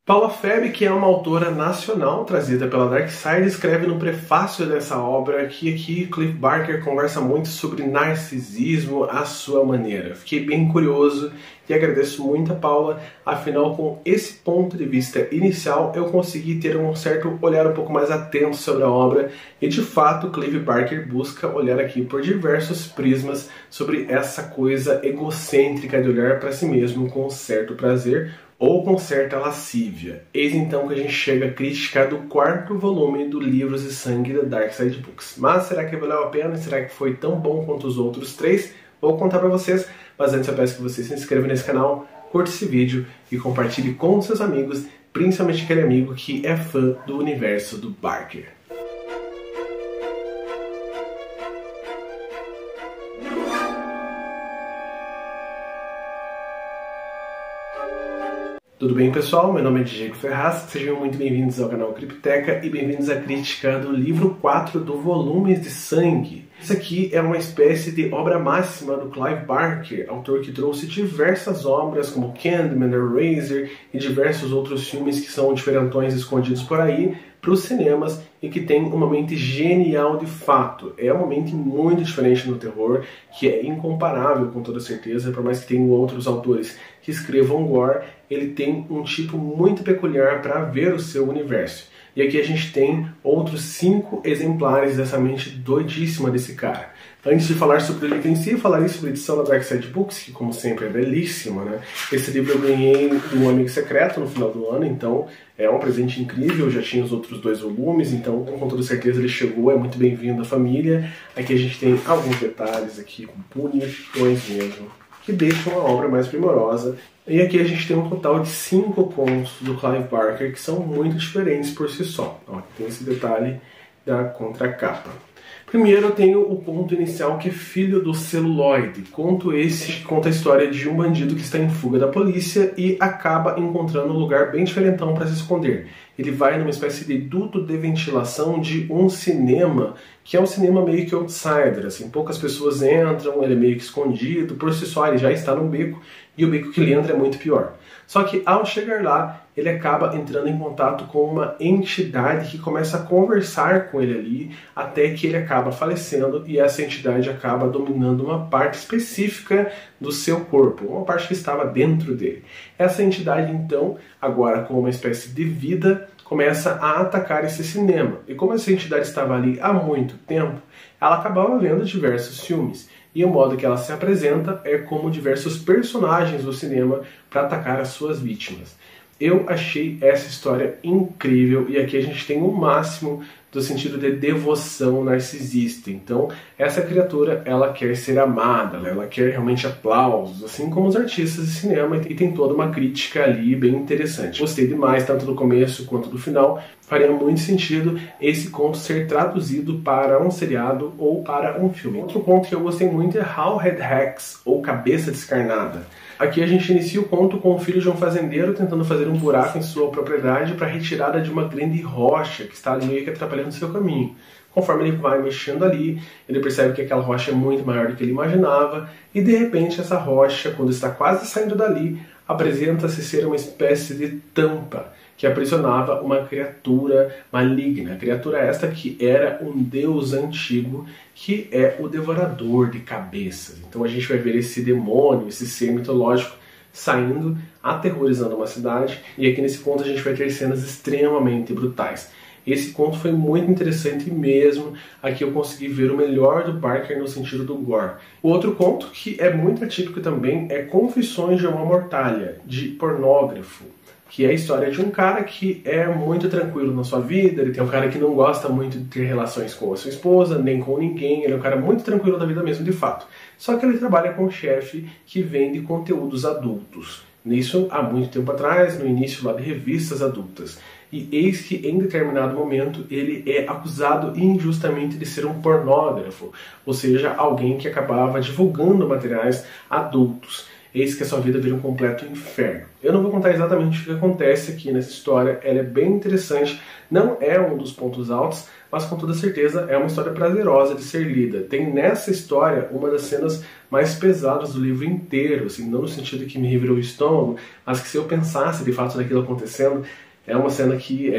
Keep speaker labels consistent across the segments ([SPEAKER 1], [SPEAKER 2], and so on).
[SPEAKER 1] Paula Feby, que é uma autora nacional trazida pela Darkside, escreve no prefácio dessa obra que aqui Clive Barker conversa muito sobre narcisismo à sua maneira. Fiquei bem curioso e agradeço muito a Paula, afinal com esse ponto de vista inicial eu consegui ter um certo olhar um pouco mais atento sobre a obra e de fato Clive Barker busca olhar aqui por diversos prismas sobre essa coisa egocêntrica de olhar para si mesmo com certo prazer ou com certa lascívia. Eis então que a gente chega a crítica do quarto volume do Livros de Sangue da Darkside Books. Mas será que valeu a pena? Será que foi tão bom quanto os outros três? Vou contar pra vocês, mas antes eu peço que você se inscreva nesse canal, curta esse vídeo e compartilhe com seus amigos, principalmente aquele amigo que é fã do universo do Barker. Tudo bem, pessoal? Meu nome é Diego Ferraz, sejam muito bem-vindos ao canal Cripteca e bem-vindos à crítica do livro 4 do Volumes de Sangue. Isso aqui é uma espécie de obra máxima do Clive Barker, autor que trouxe diversas obras como Candyman, Eraser e diversos outros filmes que são diferentões escondidos por aí para os cinemas e que tem uma mente genial de fato. É uma mente muito diferente no terror, que é incomparável com toda certeza, por mais que tenham outros autores que escrevam gore, ele tem um tipo muito peculiar para ver o seu universo. E aqui a gente tem outros 5 exemplares dessa mente doidíssima desse cara. Antes de falar sobre o livro em si, eu falarei sobre a edição da Darkside Books, que como sempre é belíssima, né? Esse livro eu ganhei de um amigo secreto no final do ano, então é um presente incrível, eu já tinha os outros 2 volumes, então com toda certeza ele chegou, é muito bem-vindo à família. Aqui a gente tem alguns detalhes aqui, bonitões mesmo, que deixam a obra mais primorosa. E aqui a gente tem um total de 5 contos do Clive Barker que são muito diferentes por si só. Ó, tem esse detalhe da contracapa. Primeiro eu tenho o conto inicial que é Filho do Celuloide. Conto esse que conta a história de um bandido que está em fuga da polícia e acaba encontrando um lugar bem diferentão para se esconder. Ele vai numa espécie de duto de ventilação de um cinema, que é um cinema meio que outsider, assim, poucas pessoas entram, ele é meio que escondido, por si só ele já está no beco, e o beco que ele entra é muito pior. Só que ao chegar lá, ele acaba entrando em contato com uma entidade que começa a conversar com ele ali, até que ele acaba falecendo e essa entidade acaba dominando uma parte específica do seu corpo, uma parte que estava dentro dele. Essa entidade então, agora com uma espécie de vida, começa a atacar esse cinema. E como essa entidade estava ali há muito tempo, ela acabava vendo diversos filmes. E o modo que ela se apresenta é como diversos personagens do cinema para atacar as suas vítimas. Eu achei essa história incrível e aqui a gente tem o máximo do sentido de devoção narcisista. Então, essa criatura, ela quer ser amada, ela quer realmente aplausos, assim como os artistas de cinema, e tem toda uma crítica ali bem interessante. Gostei demais, tanto do começo quanto do final. Faria muito sentido esse conto ser traduzido para um seriado ou para um filme. Outro conto que eu gostei muito é Howhead Hacks, ou Cabeça Descarnada. Aqui a gente inicia o conto com o filho de um fazendeiro tentando fazer um buraco em sua propriedade para a retirada de uma grande rocha que está ali meio que atrapalhando o seu caminho. Conforme ele vai mexendo ali, ele percebe que aquela rocha é muito maior do que ele imaginava e de repente essa rocha, quando está quase saindo dali, apresenta-se ser uma espécie de tampa que aprisionava uma criatura maligna. A criatura esta que era um deus antigo, que é o devorador de cabeças. Então a gente vai ver esse demônio, esse ser mitológico, saindo, aterrorizando uma cidade. E aqui nesse conto a gente vai ter cenas extremamente brutais. Esse conto foi muito interessante mesmo. Aqui eu consegui ver o melhor do Barker no sentido do gore. O outro conto, que é muito atípico também, é Confissões de uma Mortalha, de Pornógrafo, que é a história de um cara que é muito tranquilo na sua vida. Ele tem um cara que não gosta muito de ter relações com a sua esposa, nem com ninguém. Ele é um cara muito tranquilo da vida mesmo, de fato. Só que ele trabalha com um chefe que vende conteúdos adultos. Nisso, há muito tempo atrás, no início lá de revistas adultas. E eis que, em determinado momento, ele é acusado injustamente de ser um pornógrafo, ou seja, alguém que acabava divulgando materiais adultos. eis que a sua vida vira um completo inferno. Eu não vou contar exatamente o que acontece aqui nessa história, ela é bem interessante, não é um dos pontos altos, mas com toda certeza é uma história prazerosa de ser lida. Tem nessa história uma das cenas mais pesadas do livro inteiro, assim, não no sentido que me revirou o estômago, mas que se eu pensasse de fato naquilo acontecendo, é uma cena que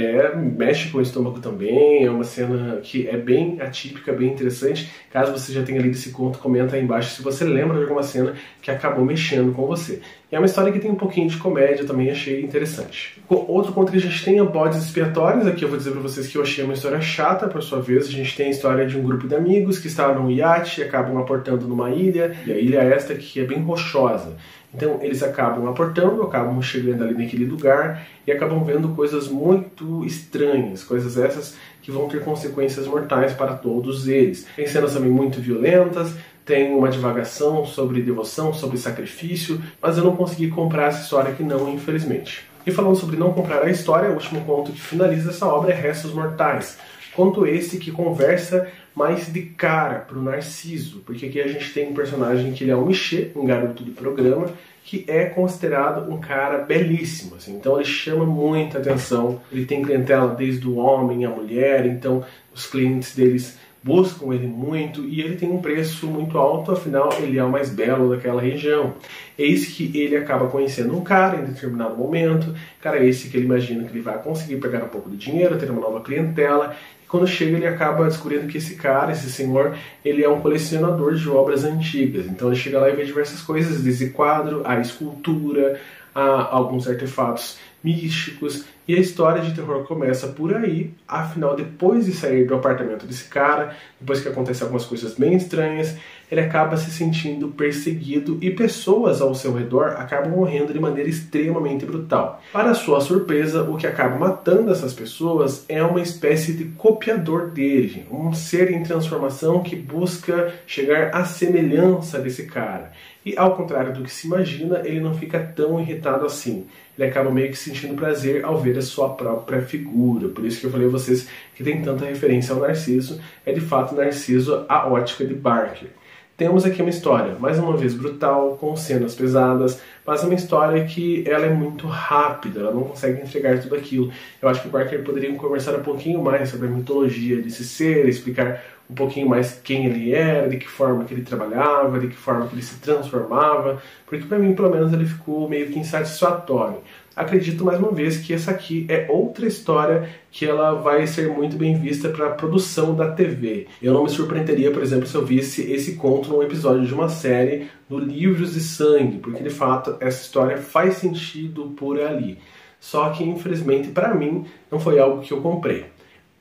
[SPEAKER 1] mexe com o estômago também, é uma cena que é bem atípica, bem interessante. Caso você já tenha lido esse conto, comenta aí embaixo se você lembra de alguma cena que acabou mexendo com você. E é uma história que tem um pouquinho de comédia, também achei interessante. Outro conto que a gente tem é Bodes Expiatórios. Aqui eu vou dizer pra vocês que eu achei uma história chata, por sua vez. A gente tem a história de um grupo de amigos que estavam num iate e acabam aportando numa ilha, e a ilha esta que é bem rochosa. Então eles acabam aportando, acabam chegando ali naquele lugar e acabam vendo coisas muito estranhas, coisas essas que vão ter consequências mortais para todos eles. Tem cenas também muito violentas, tem uma divagação sobre devoção, sobre sacrifício, mas eu não consegui comprar essa história aqui não, infelizmente. E falando sobre não comprar a história, o último conto que finaliza essa obra é Restos Mortais. Conto esse que conversa mais de cara pro Narciso, porque aqui a gente tem um personagem que ele é um Michê, um garoto de programa, que é considerado um cara belíssimo, assim. Então ele chama muita atenção, ele tem clientela desde o homem à mulher, então os clientes deles buscam ele muito e ele tem um preço muito alto, afinal ele é o mais belo daquela região. Eis que ele acaba conhecendo um cara em determinado momento, cara esse que ele imagina que ele vai conseguir pegar um pouco de dinheiro, ter uma nova clientela. Quando chega ele acaba descobrindo que esse cara, esse senhor, ele é um colecionador de obras antigas. Então ele chega lá e vê diversas coisas, desde quadro, a escultura, a alguns artefatos místicos. E a história de terror começa por aí, afinal depois de sair do apartamento desse cara, depois que acontecem algumas coisas bem estranhas, ele acaba se sentindo perseguido e pessoas ao seu redor acabam morrendo de maneira extremamente brutal. Para sua surpresa, o que acaba matando essas pessoas é uma espécie de copiador dele, um ser em transformação que busca chegar à semelhança desse cara. E ao contrário do que se imagina, ele não fica tão irritado assim. Ele acaba meio que sentindo prazer ao ver a sua própria figura. Por isso que eu falei a vocês que tem tanta referência ao Narciso. É de fato Narciso a ótica de Barker. Temos aqui uma história, mais uma vez brutal, com cenas pesadas, mas uma história que ela é muito rápida, ela não consegue entregar tudo aquilo. Eu acho que o Barker poderia conversar um pouquinho mais sobre a mitologia desse ser, explicar um pouquinho mais quem ele era, de que forma que ele trabalhava, de que forma que ele se transformava, porque para mim, pelo menos, ele ficou meio que insatisfatório. Acredito mais uma vez que essa aqui é outra história que ela vai ser muito bem vista para a produção da TV. Eu não me surpreenderia, por exemplo, se eu visse esse conto num episódio de uma série do Livros de Sangue, porque de fato essa história faz sentido por ali. Só que infelizmente para mim não foi algo que eu comprei.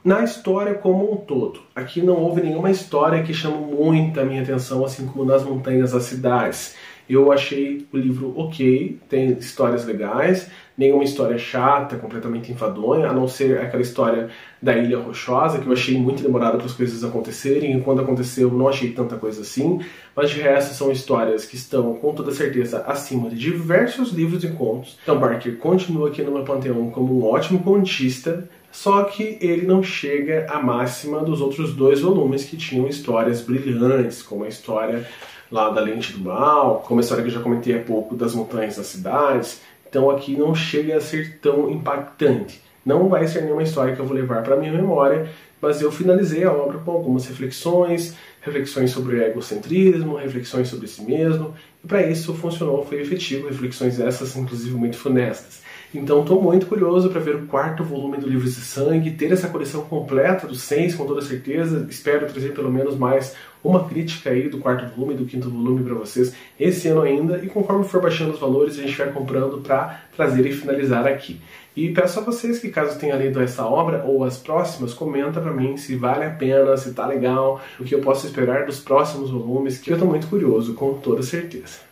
[SPEAKER 1] Na história como um todo, aqui não houve nenhuma história que chamou muito a minha atenção, assim como Nas Montanhas das Cidades. Eu achei o livro ok, tem histórias legais, nenhuma história chata, completamente enfadonha, a não ser aquela história da Ilha Rochosa, que eu achei muito demorada para as coisas acontecerem, e quando aconteceu não achei tanta coisa assim, mas de resto são histórias que estão com toda certeza acima de diversos livros e contos. Então Barker continua aqui no meu panteão como um ótimo contista, só que ele não chega à máxima dos outros dois volumes que tinham histórias brilhantes, como a história lá da Lente do Mal, como a história que eu já comentei há pouco das Montanhas das Cidades. Então aqui não chega a ser tão impactante. Não vai ser nenhuma história que eu vou levar para a minha memória, mas eu finalizei a obra com algumas reflexões sobre o egocentrismo, reflexões sobre si mesmo, e para isso funcionou, foi efetivo, reflexões essas inclusive muito funestas. Então estou muito curioso para ver o quarto volume do Livros de Sangue, ter essa coleção completa dos 6 com toda certeza. Espero trazer pelo menos mais uma crítica aí do quarto volume e do quinto volume para vocês esse ano ainda, e conforme for baixando os valores a gente vai comprando para trazer e finalizar aqui. E peço a vocês que caso tenha lido essa obra ou as próximas, comenta para mim se vale a pena, se tá legal, o que eu posso esperar dos próximos volumes, que eu estou muito curioso, com toda certeza.